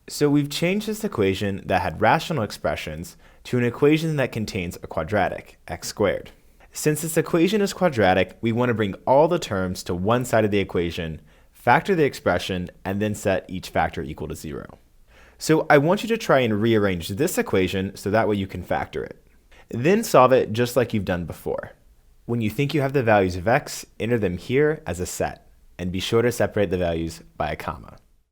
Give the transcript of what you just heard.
So we've changed this equation that had rational expressions to an equation that contains a quadratic, x squared. Since this equation is quadratic, we want to bring all the terms to one side of the equation, factor the expression, and then set each factor equal to 0. So I want you to try and rearrange this equation so that way you can factor it. Then solve it just like you've done before. When you think you have the values of x, enter them here as a set, and be sure to separate the values by a comma.